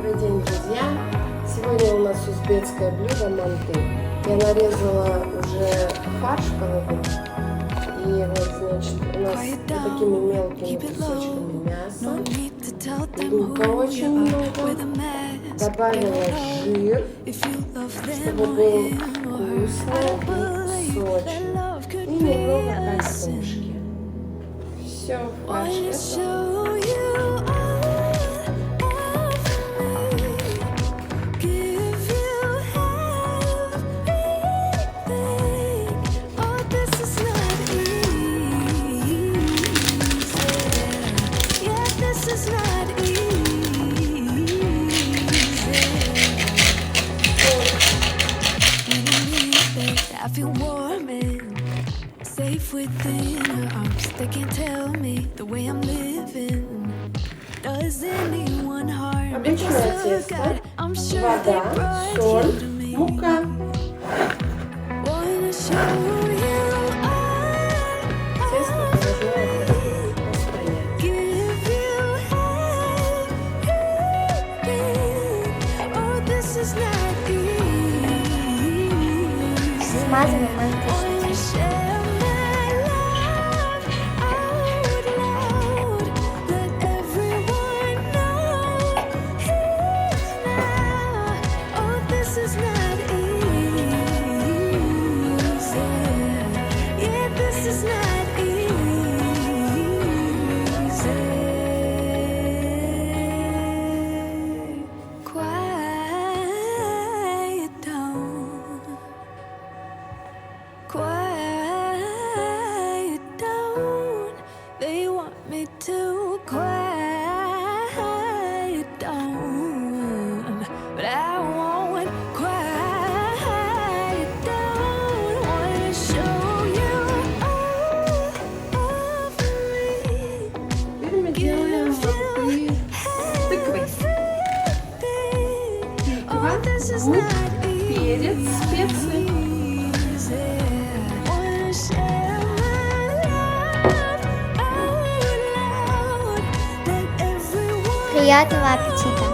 Добрый день, друзья! Сегодня у нас узбекское блюдо манты. Я нарезала уже фарш половину. И вот, значит, у нас вот такими мелкими кусочками мяса. Лука очень много. Добавила жир, чтобы был вкусный и сочный. И немного картошки. Все, фарш готов. I feel warm and safe within her arms. They can't tell me the way I'm living. Does anyone harm? Обычное тесто, вода, соль, мука. Тесто должно Смазываем манты. Quiet down. They want me to quiet down, but I won't quiet down. Wanna show you all of me. Теперь мы делаем манты с тыквой. Тыква, лук, перец, специи. Приятного аппетита!